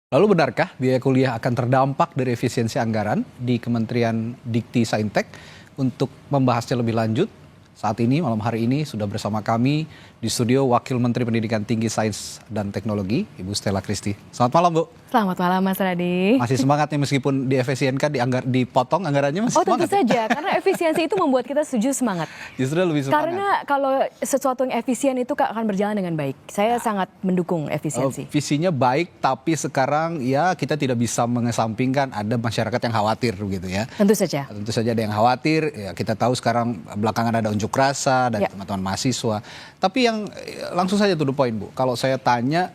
Lalu benarkah biaya kuliah akan terdampak dari efisiensi anggaran di Kementerian Dikti Saintek? Untuk membahasnya lebih lanjut, saat ini malam hari ini sudah bersama kami di studio Wakil Menteri Pendidikan Tinggi Sains dan Teknologi, Ibu Stella Christy. Selamat malam, Bu. Selamat malam, Mas Radi. Masih semangat nih meskipun diefisienkan, dipotong anggarannya masih semangat? Tentu saja, karena efisiensi itu membuat kita setuju semangat. Justru lebih semangat. Karena kalau sesuatu yang efisien itu akan berjalan dengan baik. Saya sangat mendukung efisiensi. Visinya baik, tapi sekarang ya kita tidak bisa mengesampingkan ada masyarakat yang khawatir begitu ya. Tentu saja. Tentu saja ada yang khawatir. Ya, kita tahu sekarang belakangan ada unjuk rasa dari teman-teman mahasiswa. Tapi yang langsung saja to the point, Bu. Kalau saya tanya,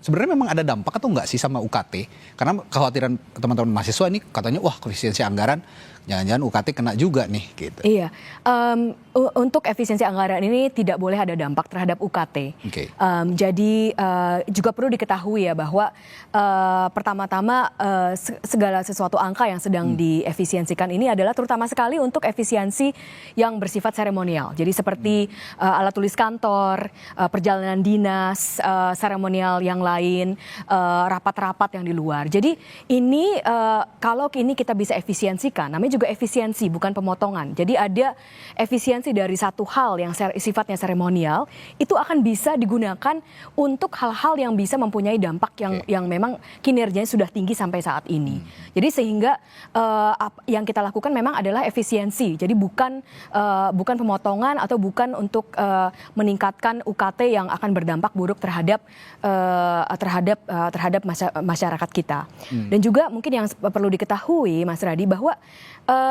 sebenarnya memang ada dampak atau enggak sih sama UKT? Karena kekhawatiran teman-teman mahasiswa ini katanya, wah efisiensi anggaran, jangan-jangan UKT kena juga nih gitu. Iya, untuk efisiensi anggaran ini tidak boleh ada dampak terhadap UKT. Okay. Jadi juga perlu diketahui ya bahwa pertama-tama segala sesuatu angka yang sedang diefisiensikan ini adalah terutama sekali untuk efisiensi yang bersifat seremonial. Jadi seperti alat tulis kantor, perjalanan dinas, seremonial yang lain, rapat-rapat yang di luar. Jadi ini kalau ini kita bisa efisiensikan, namanya juga efisiensi bukan pemotongan. Jadi ada efisiensi dari satu hal yang sifatnya seremonial itu akan bisa digunakan untuk hal-hal yang bisa mempunyai dampak yang memang kinerjanya sudah tinggi sampai saat ini. Jadi sehingga yang kita lakukan memang adalah efisiensi. Jadi bukan pemotongan atau bukan untuk meningkatkan UKT yang akan berdampak buruk terhadap masyarakat kita. Dan juga mungkin yang perlu diketahui, Mas Radi, bahwa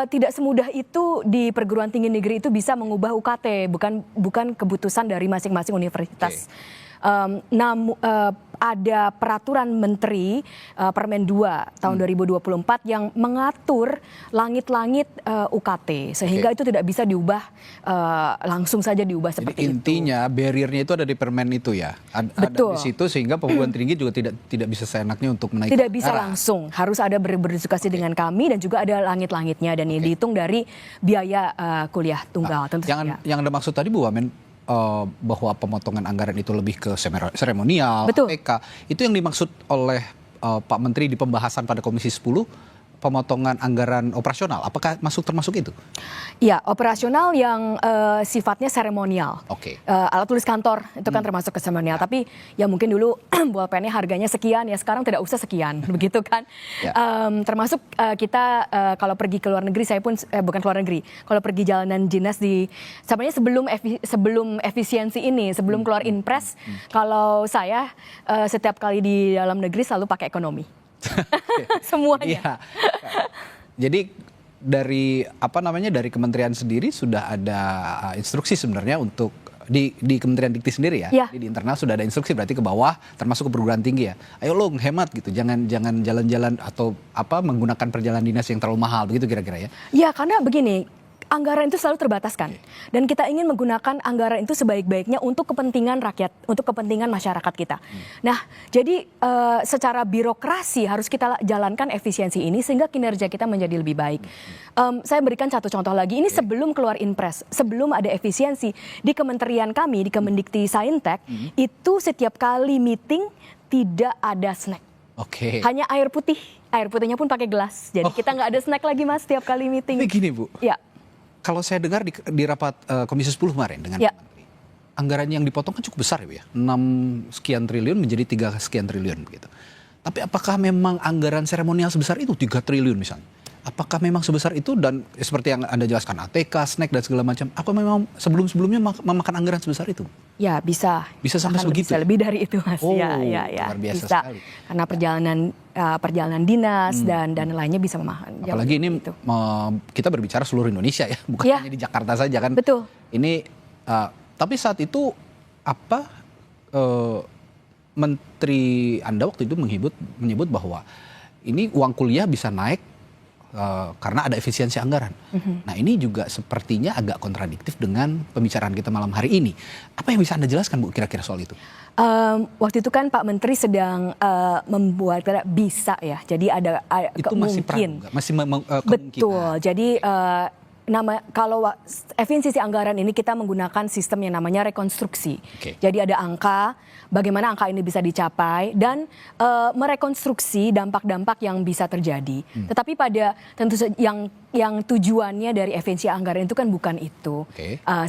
tidak semudah itu di perguruan tinggi negeri itu bisa mengubah UKT, bukan keputusan dari masing-masing universitas. Ada peraturan Menteri Permen 2 tahun 2024 yang mengatur langit-langit UKT sehingga itu tidak bisa diubah langsung saja diubah seperti itu. Intinya barriernya itu ada di Permen itu ya. Betul. Ada di situ sehingga perguruan tinggi juga tidak bisa seenaknya untuk menaikkan. Tidak bisa langsung, harus ada berdiskusi dengan kami dan juga ada langit-langitnya dan ini dihitung dari biaya kuliah tunggal tentu saja. Yang Anda maksud tadi Bu Wamen, bahwa pemotongan anggaran itu lebih ke seremonial, PK. Itu yang dimaksud oleh Pak Menteri di pembahasan pada Komisi 10, pemotongan anggaran operasional. Apakah termasuk itu? Ya, operasional yang sifatnya seremonial. Alat tulis kantor itu kan termasuk ke seremonial. Tapi ya mungkin dulu pulpennya harganya sekian, ya sekarang tidak usah sekian, begitu kan? Termasuk kita kalau pergi ke luar negeri, saya pun bukan ke luar negeri. Kalau pergi jalanan dinas sebenarnya sebelum efisiensi ini, sebelum keluar Inpres, kalau saya setiap kali di dalam negeri selalu pakai ekonomi. Semuanya. Iya. Jadi dari kementerian sendiri sudah ada instruksi sebenarnya untuk di Kementerian Dikti sendiri ya. Di internal sudah ada instruksi berarti ke bawah termasuk ke perguruan tinggi ya. Ayo lo hemat gitu, jangan jalan-jalan atau menggunakan perjalanan dinas yang terlalu mahal begitu kira-kira ya. Ya, karena begini, anggaran itu selalu terbataskan. Dan kita ingin menggunakan anggaran itu sebaik-baiknya untuk kepentingan rakyat, untuk kepentingan masyarakat kita. Nah, jadi secara birokrasi harus kita jalankan efisiensi ini sehingga kinerja kita menjadi lebih baik. Saya berikan satu contoh lagi, ini sebelum keluar Inpres, sebelum ada efisiensi di kementerian kami, di Kemendikti Saintek, itu setiap kali meeting tidak ada snack. Hanya air putih. Air putihnya pun pakai gelas. Jadi kita nggak ada snack lagi, Mas, setiap kali meeting. Begini, Bu. Ya. Kalau saya dengar di rapat Komisi 10 kemarin dengan Pak Menteri, anggaran yang dipotong kan cukup besar ya, Bu ya. 6 sekian triliun menjadi 3 sekian triliun begitu. Tapi apakah memang anggaran seremonial sebesar itu 3 triliun misalnya? Apakah memang sebesar itu dan seperti yang Anda jelaskan ATK, snack dan segala macam, apa memang sebelum-sebelumnya memakan anggaran sebesar itu? Ya, bisa. Bisa sampai sebegitu? Bisa lebih dari itu, Mas. Ya. Luar biasa bisa. Sekali. Karena perjalanan dinas dan lainnya bisa memakan. Apalagi ini kita berbicara seluruh Indonesia ya, bukan hanya di Jakarta saja kan. Betul. Ini tapi saat itu Menteri Anda waktu itu menyebut bahwa ini uang kuliah bisa naik karena ada efisiensi anggaran. Nah, ini juga sepertinya agak kontradiktif dengan pembicaraan kita malam hari ini. Apa yang bisa Anda jelaskan, Bu, kira-kira soal itu? Waktu itu kan Pak Menteri sedang membuat bisa ya. Jadi ada itu kemungkin. masih kemungkinan. Betul. Jadi kalau efisiensi anggaran ini kita menggunakan sistem yang namanya rekonstruksi. Jadi ada angka, bagaimana angka ini bisa dicapai dan merekonstruksi dampak-dampak yang bisa terjadi. Tetapi pada tentu yang tujuannya dari efisiensi anggaran itu kan bukan itu.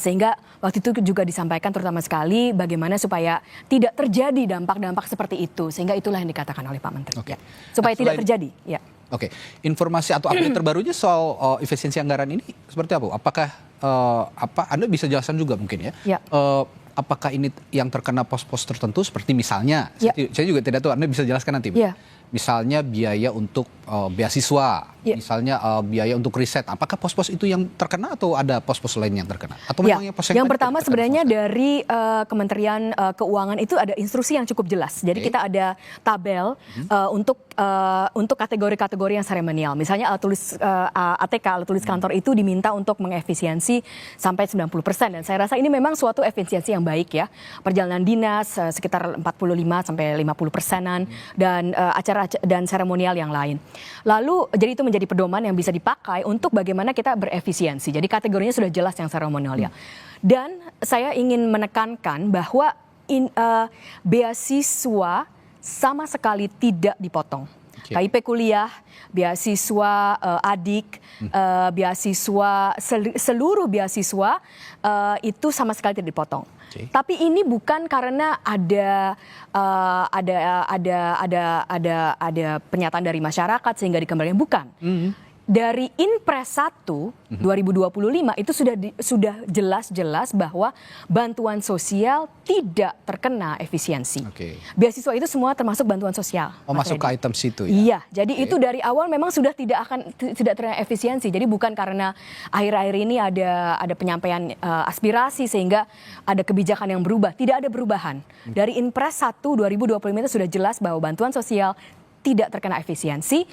Sehingga waktu itu juga disampaikan terutama sekali bagaimana supaya tidak terjadi dampak-dampak seperti itu. Sehingga itulah yang dikatakan oleh Pak Menteri. Ya. Supaya tidak terjadi. Ya. Oke, informasi atau update terbarunya soal efisiensi anggaran ini seperti apa? Apakah Anda bisa jelaskan juga mungkin ya? Apakah ini yang terkena pos-pos tertentu seperti misalnya, saya juga tidak tahu, Anda bisa jelaskan nanti. Misalnya biaya untuk beasiswa, misalnya biaya untuk riset. Apakah pos-pos itu yang terkena atau ada pos-pos lain yang terkena? Atau memang yang pertama sebenarnya dari Kementerian Keuangan itu ada instruksi yang cukup jelas. Jadi kita ada tabel untuk kategori-kategori yang seremonial. Misalnya ATK, alat tulis kantor itu diminta untuk mengefisiensi sampai 90%. Dan saya rasa ini memang suatu efisiensi yang baik ya. Perjalanan dinas sekitar 45 sampai 50%-an dan acara dan seremonial yang lain. Lalu jadi itu menjadi pedoman yang bisa dipakai untuk bagaimana kita berefisiensi. Jadi kategorinya sudah jelas yang seremonial ya. Dan saya ingin menekankan bahwa beasiswa sama sekali tidak dipotong. KIP kuliah, beasiswa adik, beasiswa seluruh beasiswa itu sama sekali tidak dipotong. Tapi ini bukan karena ada pernyataan dari masyarakat sehingga dikembalikan, bukan. Dari Inpres 1 2025 itu sudah jelas-jelas bahwa bantuan sosial tidak terkena efisiensi. Beasiswa itu semua termasuk bantuan sosial. Masuk ke item situ ya? Iya, jadi itu dari awal memang sudah tidak terkena efisiensi. Jadi bukan karena akhir-akhir ini ada penyampaian aspirasi sehingga ada kebijakan yang berubah. Tidak ada perubahan. Dari Inpres 1 2025 itu sudah jelas bahwa bantuan sosial tidak terkena efisiensi.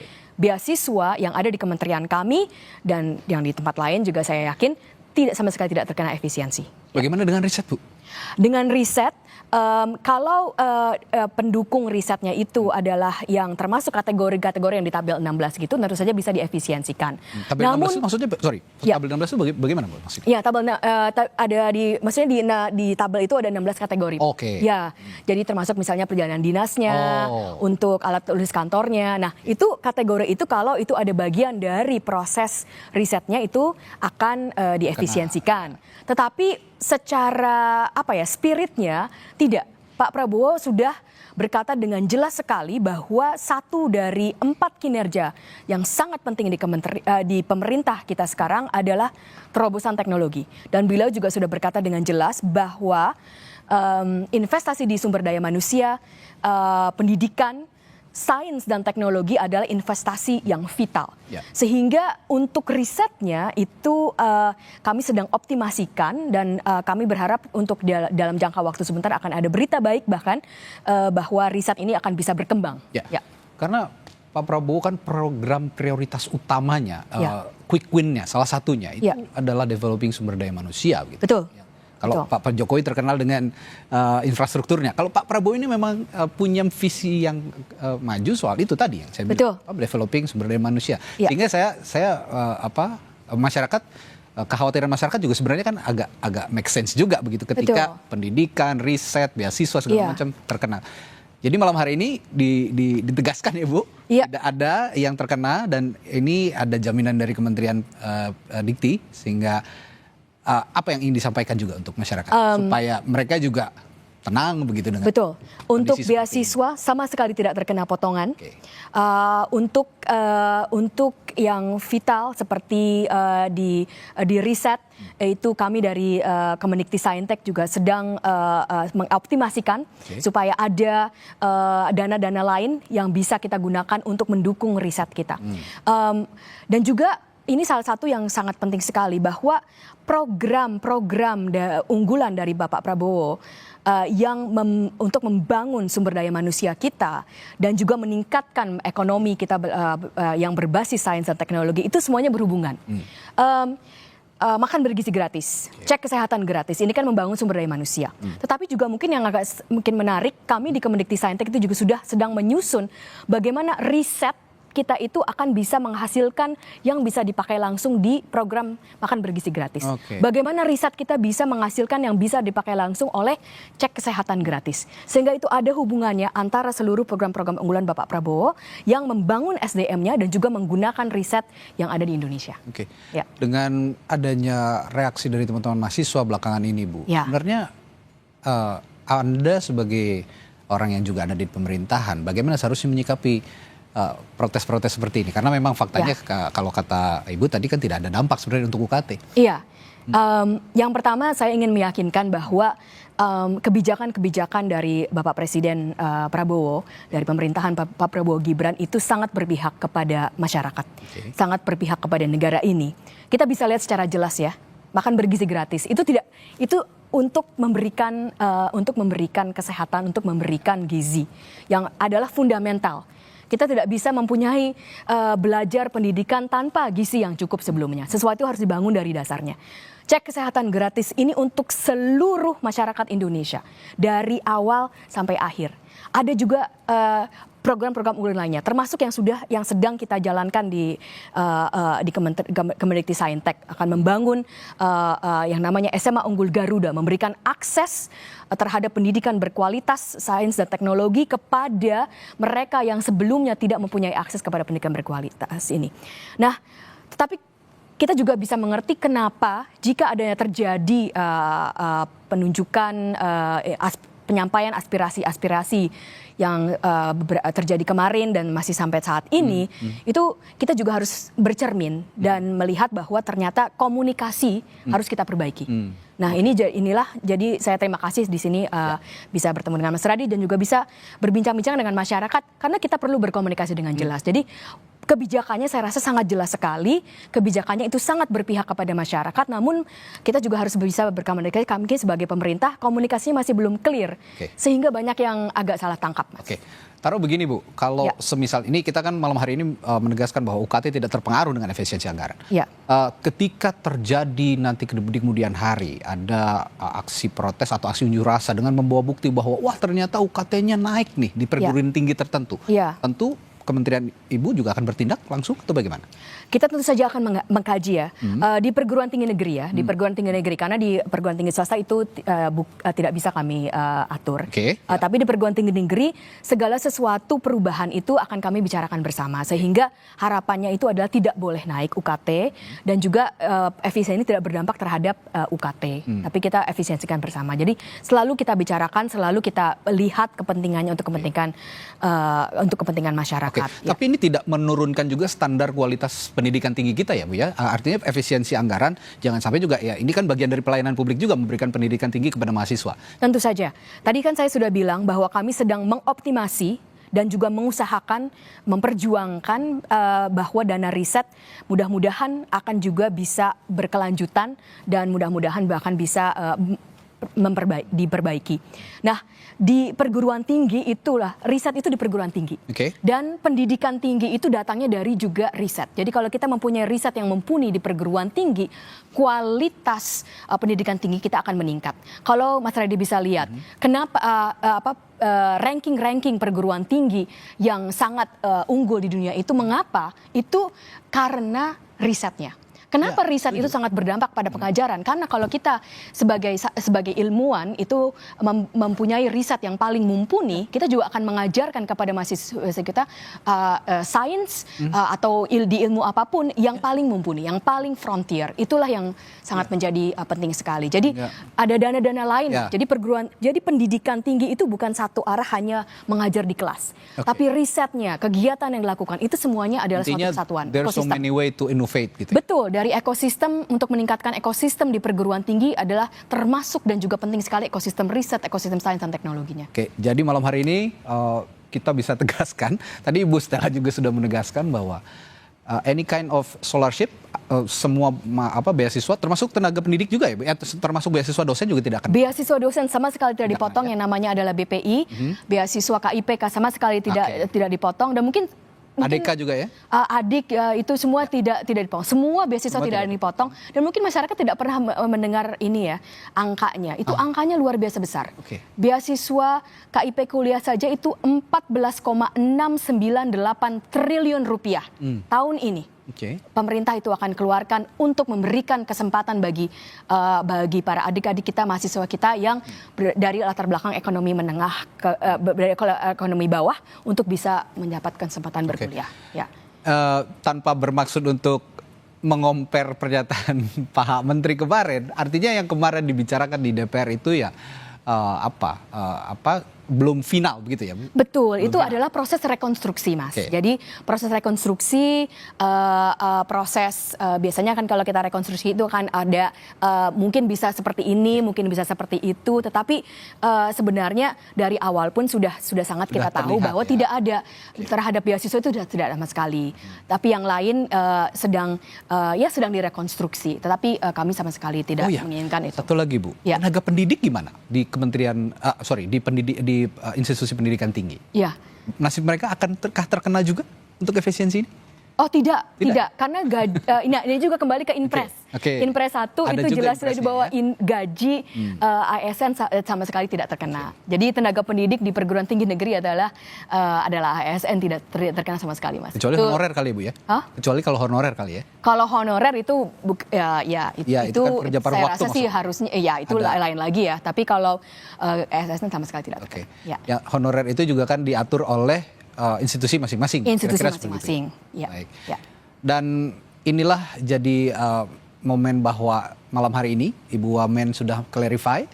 Beasiswa yang ada di kementerian kami dan yang di tempat lain juga saya yakin sama sekali tidak terkena efisiensi. Bagaimana dengan riset, Bu? Dengan riset, kalau pendukung risetnya itu adalah yang termasuk kategori-kategori yang di tabel 16 gitu, tentu saja bisa diefisiensikan. Tabel 16 itu maksudnya, tabel 16 itu bagaimana, Bu? Maksudnya? Ya, maksudnya di tabel itu ada 16 kategori. Ya, jadi termasuk misalnya perjalanan dinasnya, untuk alat tulis kantornya. Nah, itu kategori itu kalau itu ada bagian dari proses risetnya itu akan diefisiensikan. Tetapi secara spiritnya tidak. Pak Prabowo sudah berkata dengan jelas sekali bahwa satu dari 4 kinerja yang sangat penting di pemerintah kita sekarang adalah terobosan teknologi. Dan beliau juga sudah berkata dengan jelas bahwa investasi di sumber daya manusia, pendidikan, sains dan teknologi adalah investasi yang vital. Sehingga untuk risetnya itu kami sedang optimasikan dan kami berharap untuk dalam jangka waktu sebentar akan ada berita baik bahkan bahwa riset ini akan bisa berkembang. Karena Pak Prabowo kan program prioritas utamanya, quick win-nya salah satunya itu adalah developing sumber daya manusia. Gitu. Betul. Kalau Pak Jokowi terkenal dengan infrastrukturnya. Kalau Pak Prabowo ini memang punya visi yang maju soal itu tadi yang saya bilang, developing sumber daya manusia. Sehingga masyarakat, kekhawatiran masyarakat juga sebenarnya kan agak make sense juga begitu ketika pendidikan, riset, beasiswa segala macam terkena. Jadi malam hari ini ditegaskan ya Bu, tidak ada yang terkena dan ini ada jaminan dari Kementerian Dikti sehingga apa yang ingin disampaikan juga untuk masyarakat supaya mereka juga tenang begitu dengan untuk beasiswa sama sekali tidak terkena potongan. Untuk yang vital seperti di riset itu kami dari Kemendikti-Saintek juga sedang mengoptimasikan supaya ada dana-dana lain yang bisa kita gunakan untuk mendukung riset kita. Dan juga ini salah satu yang sangat penting sekali bahwa program-program unggulan dari Bapak Prabowo untuk membangun sumber daya manusia kita dan juga meningkatkan ekonomi kita yang berbasis sains dan teknologi itu semuanya berhubungan. Makan bergizi gratis, cek kesehatan gratis, ini kan membangun sumber daya manusia. Tetapi juga mungkin yang mungkin menarik, kami di Kemendikti-Saintek itu juga sudah sedang menyusun bagaimana riset kita itu akan bisa menghasilkan yang bisa dipakai langsung di program makan bergizi gratis. Bagaimana riset kita bisa menghasilkan yang bisa dipakai langsung oleh cek kesehatan gratis. Sehingga itu ada hubungannya antara seluruh program-program unggulan Bapak Prabowo yang membangun SDM-nya dan juga menggunakan riset yang ada di Indonesia. Ya. Dengan adanya reaksi dari teman-teman mahasiswa belakangan ini, Bu, sebenarnya Anda sebagai orang yang juga ada di pemerintahan, bagaimana seharusnya menyikapi protes-protes seperti ini? Karena memang faktanya kalau kata Ibu tadi kan tidak ada dampak sebenarnya untuk UKT. Iya. Yang pertama saya ingin meyakinkan bahwa kebijakan-kebijakan dari Bapak Presiden Prabowo, dari pemerintahan Pak Prabowo Gibran itu sangat berpihak kepada masyarakat, sangat berpihak kepada negara ini. Kita bisa lihat secara jelas ya, makan bergizi gratis itu untuk memberikan kesehatan, untuk memberikan gizi yang adalah fundamental. Kita tidak bisa mempunyai belajar pendidikan tanpa gizi yang cukup sebelumnya. Sesuatu harus dibangun dari dasarnya. Cek kesehatan gratis ini untuk seluruh masyarakat Indonesia dari awal sampai akhir. Ada juga program-program unggulan lainnya, termasuk yang sedang kita jalankan di Kemendikbudristek akan membangun yang namanya SMA Unggul Garuda, memberikan akses terhadap pendidikan berkualitas sains dan teknologi kepada mereka yang sebelumnya tidak mempunyai akses kepada pendidikan berkualitas ini. Nah, tetapi kita juga bisa mengerti kenapa jika adanya terjadi penunjukan penyampaian aspirasi-aspirasi yang terjadi kemarin dan masih sampai saat ini, itu kita juga harus bercermin dan melihat bahwa ternyata komunikasi harus kita perbaiki. Nah inilah jadi saya terima kasih di sini bisa bertemu dengan Mas Radi dan juga bisa berbincang-bincang dengan masyarakat karena kita perlu berkomunikasi dengan jelas. Jadi kebijakannya saya rasa sangat jelas sekali, kebijakannya itu sangat berpihak kepada masyarakat, namun kita juga harus bisa berkomunikasi, kami sebagai pemerintah komunikasinya masih belum clear, sehingga banyak yang agak salah tangkap. Mas. Taruh begini Bu, kalau semisal ini kita kan malam hari ini menegaskan bahwa UKT tidak terpengaruh dengan efisiensi anggaran. Ketika terjadi nanti di kemudian hari ada aksi protes atau aksi unjuk rasa dengan membawa bukti bahwa wah ternyata UKT-nya naik nih di perguruan tinggi tertentu, tentu Kementerian Ibu juga akan bertindak langsung atau bagaimana? Kita tentu saja akan mengkaji ya di perguruan tinggi negeri ya, di perguruan tinggi negeri karena di perguruan tinggi swasta itu tidak bisa kami atur. Tapi di perguruan tinggi negeri segala sesuatu perubahan itu akan kami bicarakan bersama sehingga harapannya itu adalah tidak boleh naik UKT dan juga efisiensi tidak berdampak terhadap UKT. Tapi kita efisiensikan bersama. Jadi selalu kita bicarakan, selalu kita lihat kepentingannya untuk kepentingan masyarakat. Tapi ini tidak menurunkan juga standar kualitas pendidikan tinggi kita ya Bu ya. Artinya efisiensi anggaran jangan sampai juga ya ini kan bagian dari pelayanan publik juga memberikan pendidikan tinggi kepada mahasiswa. Tentu saja. Tadi kan saya sudah bilang bahwa kami sedang mengoptimasi dan juga mengusahakan memperjuangkan bahwa dana riset mudah-mudahan akan juga bisa berkelanjutan dan mudah-mudahan bahkan bisa diperbaiki. Nah, di perguruan tinggi itulah riset itu di perguruan tinggi. Dan pendidikan tinggi itu datangnya dari juga riset. Jadi kalau kita mempunyai riset yang mumpuni di perguruan tinggi, kualitas pendidikan tinggi kita akan meningkat. Kalau Mas Radi bisa lihat, kenapa ranking-ranking perguruan tinggi yang sangat unggul di dunia itu mengapa? Itu karena risetnya. Kenapa riset itu sangat berdampak pada pengajaran? Karena kalau kita sebagai ilmuwan itu mempunyai riset yang paling mumpuni, kita juga akan mengajarkan kepada mahasiswa kita sains atau di ilmu apapun yang paling mumpuni, yang paling frontier. Itulah yang sangat menjadi penting sekali. Jadi ada dana-dana lain. Jadi pendidikan tinggi itu bukan satu arah hanya mengajar di kelas, tapi risetnya, kegiatan yang dilakukan itu semuanya adalah suatu kesatuan. There's so many way to innovate gitu. Betul. Dari ekosistem untuk meningkatkan ekosistem di perguruan tinggi adalah termasuk dan juga penting sekali ekosistem riset, ekosistem sains dan teknologinya. Jadi malam hari ini kita bisa tegaskan, tadi Ibu Stella juga sudah menegaskan bahwa any kind of scholarship, semua beasiswa termasuk tenaga pendidik juga ya, termasuk beasiswa dosen juga tidak akan. Beasiswa dosen sama sekali tidak dipotong, yang namanya adalah BPI, beasiswa KIP sama sekali tidak dipotong dan mungkin mungkin ADK juga ya? Adik itu semua tidak dipotong. Semua beasiswa Semua tidak ada tidak dipotong dan mungkin masyarakat tidak pernah mendengar ini ya angkanya. Itu angkanya luar biasa besar. Oke. Beasiswa KIP kuliah saja itu 14,698 triliun rupiah tahun ini. Oke. Pemerintah itu akan keluarkan untuk memberikan kesempatan bagi para adik-adik kita, mahasiswa kita yang dari latar belakang ekonomi menengah dari ekonomi bawah untuk bisa mendapatkan kesempatan berkuliah. Ya. Tanpa bermaksud untuk mengompar pernyataan Pak Menteri kemarin, artinya yang kemarin dibicarakan di DPR itu ya belum final begitu ya Bu? Betul, itu adalah proses rekonstruksi Mas. Okay. Jadi proses rekonstruksi, biasanya kan kalau kita rekonstruksi itu kan ada mungkin bisa seperti ini, mungkin bisa seperti itu, tetapi sebenarnya dari awal pun sudah sangat kita tahu terlihat, bahwa ya? tidak ada terhadap beasiswa itu sudah tidak ada sama sekali. Tapi yang lain sedang direkonstruksi, tetapi kami sama sekali tidak menginginkan itu. Satu lagi Bu, Ya. tenaga pendidik gimana di Kementerian, di institusi pendidikan tinggi? Ya. Nasib mereka akan terkena juga untuk efisiensi ini? Oh tidak, karena ini juga kembali ke Inpres. Oke. Inpres 1 Ada itu juga jelas sudah Impresnya, dibawa ya? gaji ASN sama sekali tidak terkena. Jadi tenaga pendidik di perguruan tinggi negeri adalah ASN tidak terkena sama sekali Mas. Kecuali honorer kali ya Bu ya? Hah? Kecuali kalau honorer kali ya? Kalau honorer itu itu kan kerja paruh saya waktu rasa sih maksudnya. harusnya itu Ada. lain lagi ya. Tapi kalau ASN sama sekali tidak Oke. terkena. Ya, honorer itu juga kan diatur oleh institusi masing-masing. Institusi Kira-kira seperti itu masing-masing. Ya. Baik. Ya. Dan inilah jadi momen bahwa malam hari ini Ibu Wamen sudah clarify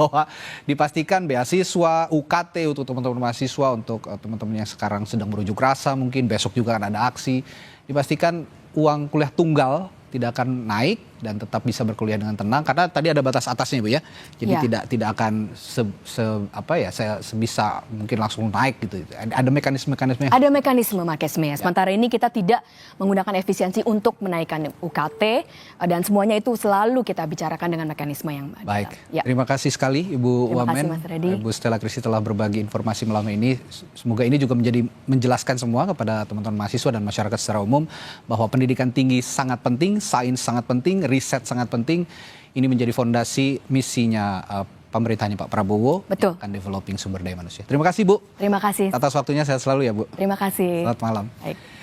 bahwa dipastikan beasiswa, UKT untuk teman-teman mahasiswa, untuk teman-teman yang sekarang sedang berunjuk rasa, mungkin besok juga akan ada aksi, dipastikan uang kuliah tunggal tidak akan naik dan tetap bisa berkuliah dengan tenang karena tadi ada batas atasnya Bu ya. Jadi tidak akan sebisa mungkin langsung naik gitu. Ada mekanisme-mekanisme yang... Ada mekanisme Sementara ini kita tidak menggunakan efisiensi untuk menaikkan UKT dan semuanya itu selalu kita bicarakan dengan mekanisme yang ada. Baik. Ya. Terima kasih sekali Ibu Terima kasih, Wamen. Mas Reddy. Ibu Stella Christy telah berbagi informasi malam ini. Semoga ini juga menjelaskan semua kepada teman-teman mahasiswa dan masyarakat secara umum bahwa pendidikan tinggi sangat penting, sains sangat penting, riset sangat penting. Ini menjadi fondasi misinya pemerintahnya Pak Prabowo. Betul. Akan developing sumber daya manusia. Terima kasih Bu. Terima kasih. Atas waktunya, sehat selalu ya Bu. Terima kasih. Selamat malam. Baik.